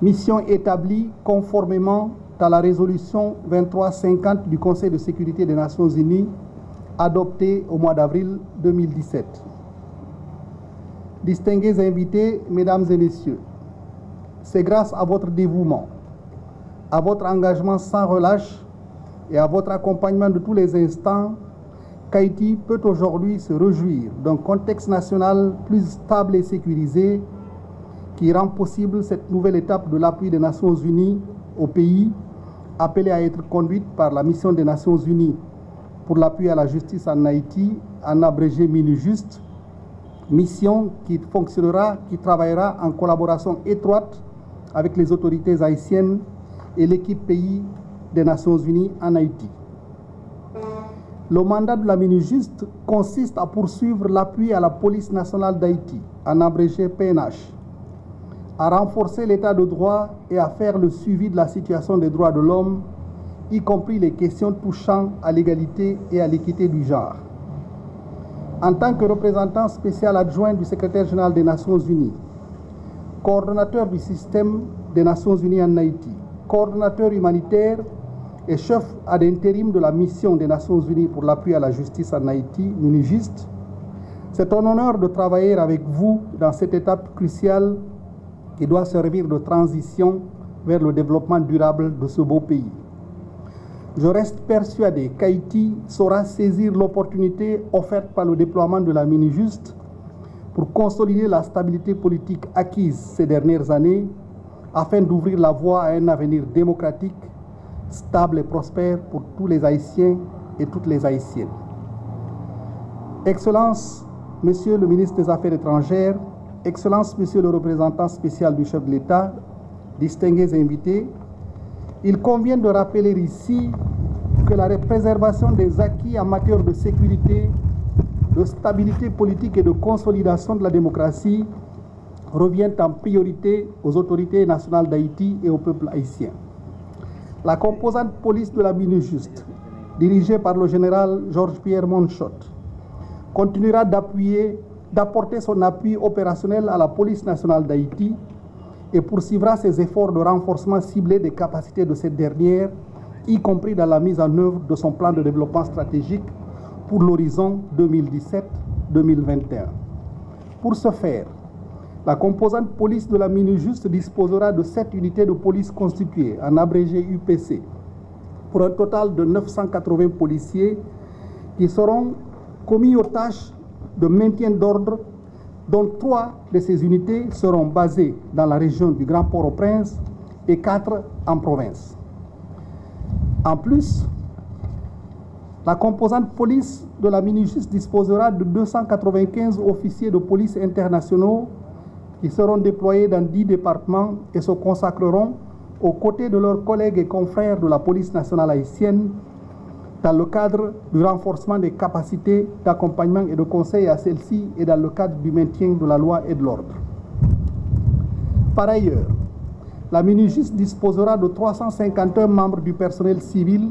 mission établie conformément à la résolution 2350 du Conseil de sécurité des Nations Unies adoptée au mois d'avril 2017. Distingués invités, mesdames et messieurs, c'est grâce à votre dévouement, à votre engagement sans relâche et à votre accompagnement de tous les instants qu'Haïti peut aujourd'hui se réjouir d'un contexte national plus stable et sécurisé qui rend possible cette nouvelle étape de l'appui des Nations Unies au pays, appelée à être conduite par la mission des Nations Unies pour l'appui à la justice en Haïti, en abrégé MINUJUST, mission qui fonctionnera, qui travaillera en collaboration étroite avec les autorités haïtiennes et l'équipe pays des Nations Unies en Haïti. Le mandat de la MINUJUST consiste à poursuivre l'appui à la police nationale d'Haïti, en abrégé PNH, à renforcer l'état de droit et à faire le suivi de la situation des droits de l'homme, y compris les questions touchant à l'égalité et à l'équité du genre. En tant que représentant spécial adjoint du secrétaire général des Nations Unies, coordonnateur du système des Nations Unies en Haïti, coordonnateur humanitaire et chef ad intérim de la mission des Nations Unies pour l'appui à la justice en Haïti, MINUJUST, c'est un honneur de travailler avec vous dans cette étape cruciale qui doit servir de transition vers le développement durable de ce beau pays. Je reste persuadé qu'Haïti saura saisir l'opportunité offerte par le déploiement de la MINUJUST pour consolider la stabilité politique acquise ces dernières années afin d'ouvrir la voie à un avenir démocratique, stable et prospère pour tous les Haïtiens et toutes les Haïtiennes. Excellences, Monsieur le ministre des Affaires étrangères, Excellences, Monsieur le représentant spécial du chef de l'État, distingués invités, il convient de rappeler ici que la préservation des acquis en matière de sécurité, de stabilité politique et de consolidation de la démocratie revient en priorité aux autorités nationales d'Haïti et au peuple haïtien. La composante police de la MINUJUST, dirigée par le général Georges-Pierre Monchot, continuera d'apporter son appui opérationnel à la police nationale d'Haïti et poursuivra ses efforts de renforcement ciblé des capacités de cette dernière, y compris dans la mise en œuvre de son plan de développement stratégique pour l'horizon 2017-2021. Pour ce faire, la composante police de la MINUJUST disposera de 7 unités de police constituées, en abrégé UPC, pour un total de 980 policiers qui seront commis aux tâches de maintien d'ordre, dont 3 de ces unités seront basées dans la région du Grand Port-au-Prince et 4 en province. En plus, la composante police de la MINUJUST disposera de 295 officiers de police internationaux qui seront déployés dans 10 départements et se consacreront aux côtés de leurs collègues et confrères de la police nationale haïtienne dans le cadre du renforcement des capacités d'accompagnement et de conseil à celles-ci et dans le cadre du maintien de la loi et de l'ordre. Par ailleurs, la MINUJUST disposera de 351 membres du personnel civil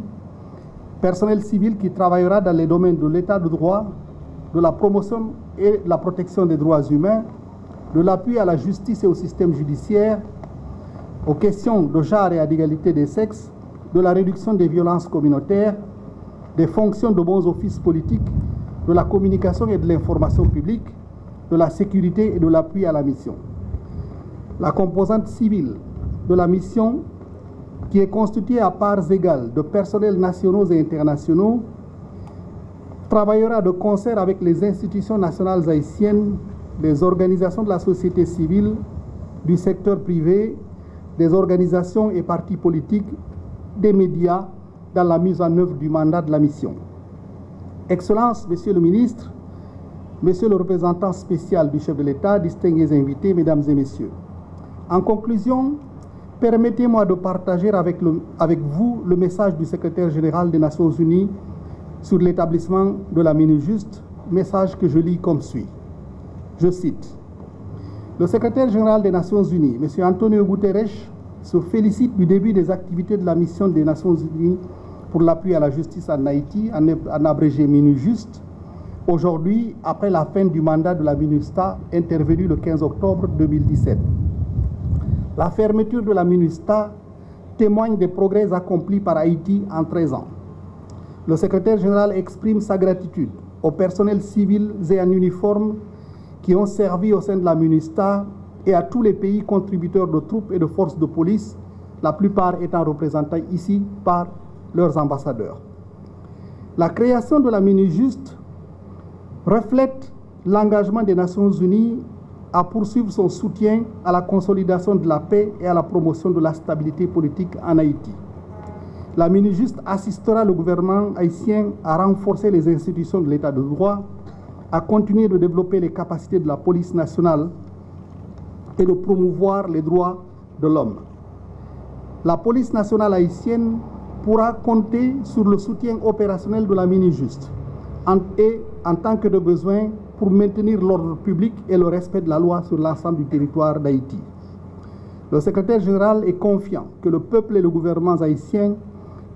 qui travaillera dans les domaines de l'état de droit, de la promotion et de la protection des droits humains, de l'appui à la justice et au système judiciaire, aux questions de genre et à l'égalité des sexes, de la réduction des violences communautaires, des fonctions de bons offices politiques, de la communication et de l'information publique, de la sécurité et de l'appui à la mission. La composante civile de la mission, qui est constituée à parts égales de personnels nationaux et internationaux, travaillera de concert avec les institutions nationales haïtiennes, des organisations de la société civile, du secteur privé, des organisations et partis politiques, des médias, dans la mise en œuvre du mandat de la mission. Excellences, Monsieur le ministre, Monsieur le représentant spécial du chef de l'État, distingués invités, Mesdames et Messieurs. En conclusion, permettez-moi de partager avec vous le message du secrétaire général des Nations Unies sur l'établissement de la MINUJUST, message que je lis comme suit. Je cite. Le secrétaire général des Nations Unies, M. Antonio Guterres, se félicite du début des activités de la mission des Nations Unies pour l'appui à la justice en Haïti, en abrégé MINUJUST, aujourd'hui, après la fin du mandat de la MINUSTA, intervenu le 15 octobre 2017. La fermeture de la MINUSTAH témoigne des progrès accomplis par Haïti en 13 ans. Le secrétaire général exprime sa gratitude aux personnels civils et en uniforme qui ont servi au sein de la MINUSTAH et à tous les pays contributeurs de troupes et de forces de police, la plupart étant représentés ici par leurs ambassadeurs. La création de la MINUJUST reflète l'engagement des Nations Unies à poursuivre son soutien à la consolidation de la paix et à la promotion de la stabilité politique en Haïti. La MINUJUST assistera le gouvernement haïtien à renforcer les institutions de l'État de droit, à continuer de développer les capacités de la police nationale et de promouvoir les droits de l'homme. La police nationale haïtienne pourra compter sur le soutien opérationnel de la MINUJUST en tant que de besoin pour maintenir l'ordre public et le respect de la loi sur l'ensemble du territoire d'Haïti. Le secrétaire général est confiant que le peuple et le gouvernement haïtien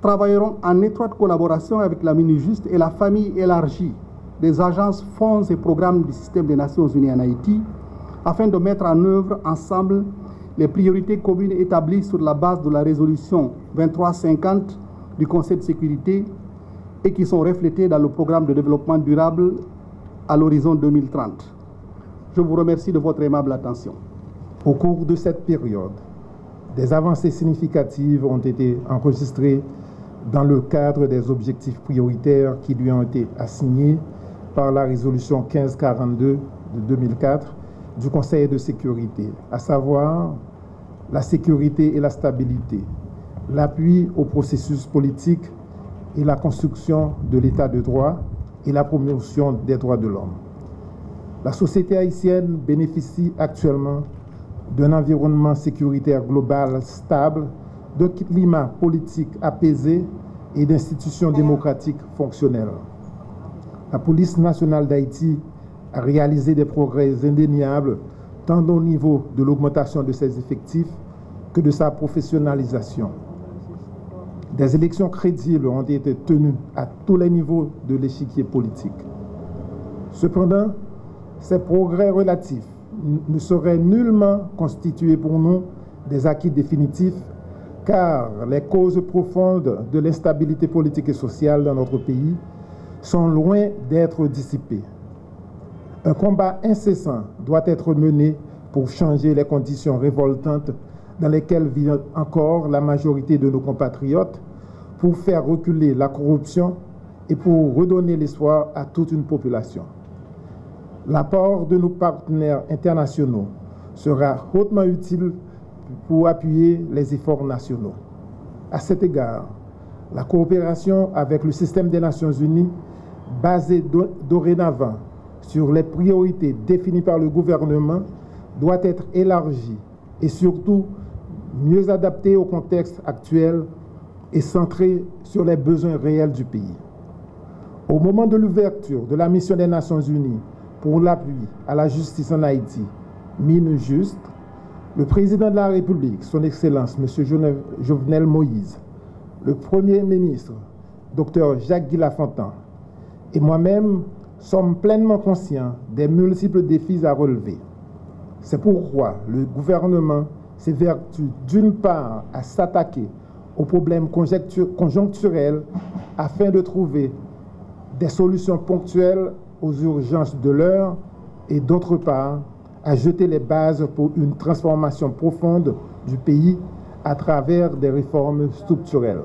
travailleront en étroite collaboration avec la MINUJUST et la famille élargie des agences, fonds et programmes du système des Nations Unies en Haïti afin de mettre en œuvre ensemble les priorités communes établies sur la base de la résolution 2350 du Conseil de sécurité et qui sont reflétées dans le programme de développement durable à l'horizon 2030. Je vous remercie de votre aimable attention. Au cours de cette période, des avancées significatives ont été enregistrées dans le cadre des objectifs prioritaires qui lui ont été assignés par la résolution 1542 de 2004 du Conseil de sécurité, à savoir la sécurité et la stabilité, l'appui au processus politique et la construction de l'État de droit et la promotion des droits de l'homme. La société haïtienne bénéficie actuellement d'un environnement sécuritaire global stable, de climat politique apaisé et d'institutions démocratiques fonctionnelles. La police nationale d'Haïti a réalisé des progrès indéniables tant au niveau de l'augmentation de ses effectifs que de sa professionnalisation. Des élections crédibles ont été tenues à tous les niveaux de l'échiquier politique. Cependant, ces progrès relatifs ne sauraient nullement constituer pour nous des acquis définitifs, car les causes profondes de l'instabilité politique et sociale dans notre pays sont loin d'être dissipées. Un combat incessant doit être mené pour changer les conditions révoltantes dans lesquelles vit encore la majorité de nos compatriotes, pour faire reculer la corruption et pour redonner l'espoir à toute une population. L'apport de nos partenaires internationaux sera hautement utile pour appuyer les efforts nationaux. À cet égard, la coopération avec le système des Nations Unies, basée dorénavant sur les priorités définies par le gouvernement, doit être élargie et surtout mieux adaptée au contexte actuel et centrée sur les besoins réels du pays. Au moment de l'ouverture de la mission des Nations Unies pour l'appui à la justice en Haïti, MINUJUST, le président de la République, son Excellence, M. Jovenel Moïse, le Premier ministre, Dr Jacques Guy Lafontan, et moi-même sommes pleinement conscients des multiples défis à relever. C'est pourquoi le gouvernement s'évertue d'une part à s'attaquer aux problèmes conjoncturels afin de trouver des solutions ponctuelles aux urgences de l'heure et d'autre part à jeter les bases pour une transformation profonde du pays à travers des réformes structurelles.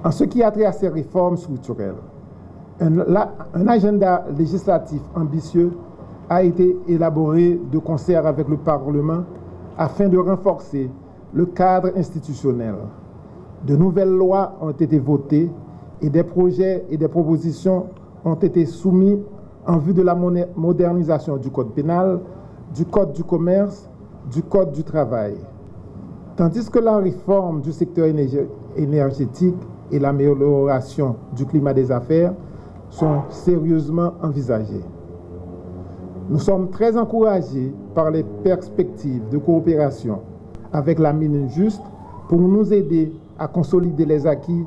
En ce qui a trait à ces réformes structurelles, un agenda législatif ambitieux a été élaboré de concert avec le Parlement afin de renforcer le cadre institutionnel. De nouvelles lois ont été votées et des projets et des propositions ont été soumis en vue de la modernisation du Code pénal, du Code du commerce, du Code du travail. Tandis que la réforme du secteur énergétique et l'amélioration du climat des affaires sont sérieusement envisagées. Nous sommes très encouragés par les perspectives de coopération avec la MINUJUST pour nous aider à consolider les acquis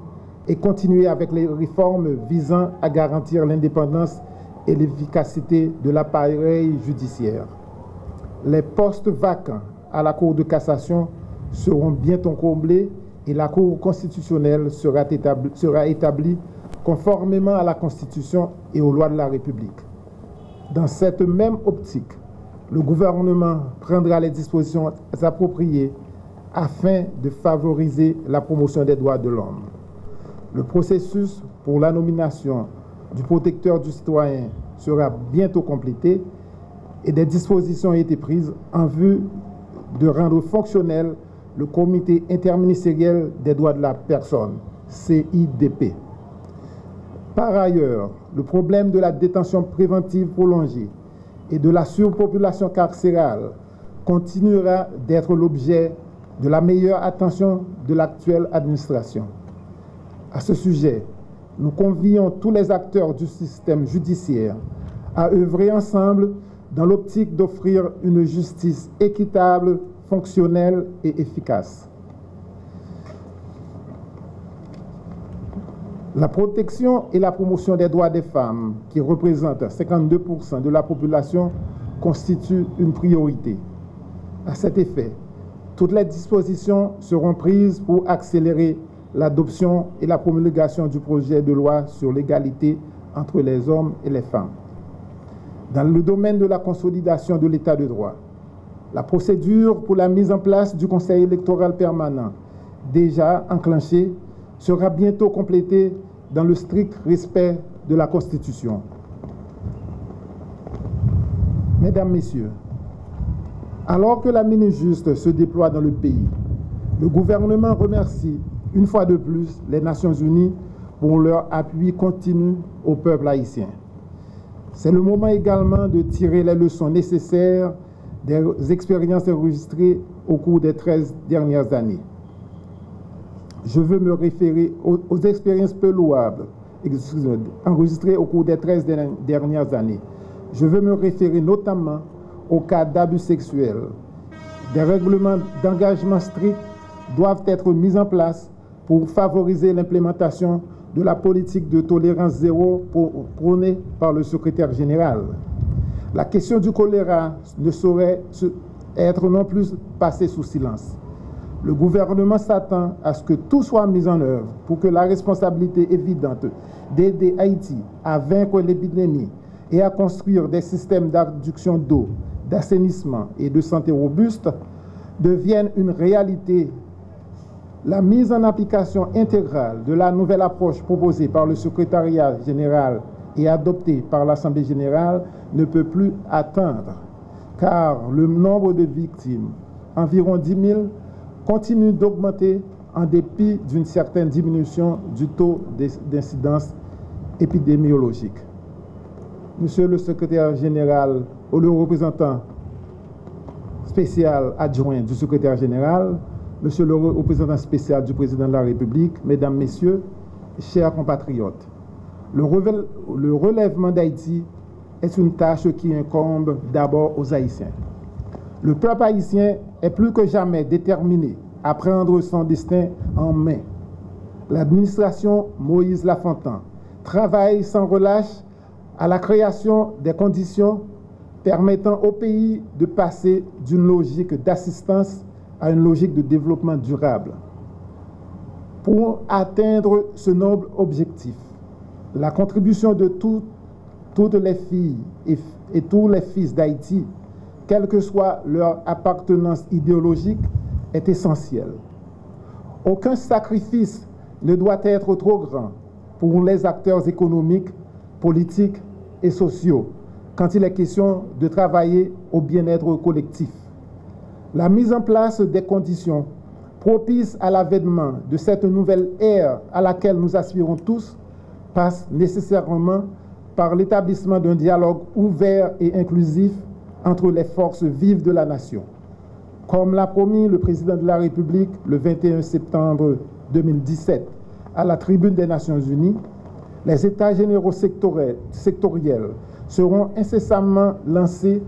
et continuer avec les réformes visant à garantir l'indépendance et l'efficacité de l'appareil judiciaire. Les postes vacants à la Cour de cassation seront bientôt comblés et la Cour constitutionnelle sera établie conformément à la Constitution et aux lois de la République. Dans cette même optique, le gouvernement prendra les dispositions appropriées afin de favoriser la promotion des droits de l'homme. Le processus pour la nomination du protecteur du citoyen sera bientôt complété et des dispositions ont été prises en vue de rendre fonctionnel le Comité interministériel des droits de la personne, CIDP. Par ailleurs, le problème de la détention préventive prolongée et de la surpopulation carcérale continuera d'être l'objet de la meilleure attention de l'actuelle administration. À ce sujet, nous convions tous les acteurs du système judiciaire à œuvrer ensemble dans l'optique d'offrir une justice équitable, fonctionnelle et efficace. La protection et la promotion des droits des femmes, qui représentent 52% de la population, constituent une priorité. À cet effet, toutes les dispositions seront prises pour accélérer l'adoption et la promulgation du projet de loi sur l'égalité entre les hommes et les femmes. Dans le domaine de la consolidation de l'état de droit, la procédure pour la mise en place du Conseil électoral permanent, déjà enclenchée, sera bientôt complétée dans le strict respect de la Constitution. Mesdames, Messieurs, alors que la mini-juste se déploie dans le pays, le gouvernement remercie une fois de plus les Nations Unies pour leur appui continu au peuple haïtien. C'est le moment également de tirer les leçons nécessaires des expériences enregistrées au cours des 13 dernières années. Je veux me référer aux expériences peu louables enregistrées au cours des 13 dernières années. Je veux me référer notamment aux cas d'abus sexuels. Des règlements d'engagement stricts doivent être mis en place pour favoriser l'implémentation de la politique de tolérance zéro prônée par le secrétaire général. La question du choléra ne saurait être non plus passée sous silence. Le gouvernement s'attend à ce que tout soit mis en œuvre pour que la responsabilité évidente d'aider Haïti à vaincre l'épidémie et à construire des systèmes d'adduction d'eau, d'assainissement et de santé robustes devienne une réalité. La mise en application intégrale de la nouvelle approche proposée par le secrétariat général et adoptée par l'Assemblée générale ne peut plus attendre, car le nombre de victimes, environ 10 000, continue d'augmenter en dépit d'une certaine diminution du taux d'incidence épidémiologique. Monsieur le secrétaire général ou le représentant spécial adjoint du secrétaire général, Monsieur le représentant spécial du président de la République, Mesdames, Messieurs, chers compatriotes, le relèvement d'Haïti est une tâche qui incombe d'abord aux Haïtiens. Le peuple haïtien est plus que jamais déterminé à prendre son destin en main. L'administration Moïse Lafontaine travaille sans relâche à la création des conditions permettant au pays de passer d'une logique d'assistance à une logique de développement durable. Pour atteindre ce noble objectif, la contribution de toutes les filles et tous les fils d'Haïti, quelle que soit leur appartenance idéologique, est essentielle. Aucun sacrifice ne doit être trop grand pour les acteurs économiques, politiques et sociaux quand il est question de travailler au bien-être collectif. La mise en place des conditions propices à l'avènement de cette nouvelle ère à laquelle nous aspirons tous passe nécessairement par l'établissement d'un dialogue ouvert et inclusif entre les forces vives de la nation. Comme l'a promis le président de la République le 21 septembre 2017 à la tribune des Nations Unies, les États généraux sectoriels seront incessamment lancés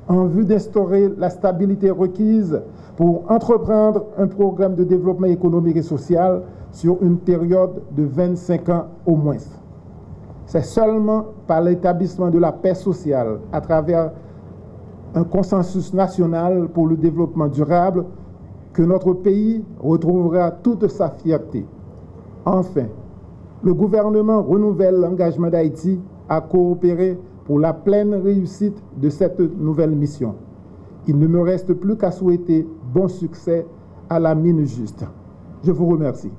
en vue d'instaurer la stabilité requise pour entreprendre un programme de développement économique et social sur une période de 25 ans au moins. C'est seulement par l'établissement de la paix sociale à travers un consensus national pour le développement durable, que notre pays retrouvera toute sa fierté. Enfin, le gouvernement renouvelle l'engagement d'Haïti à coopérer pour la pleine réussite de cette nouvelle mission. Il ne me reste plus qu'à souhaiter bon succès à la mine juste. Je vous remercie.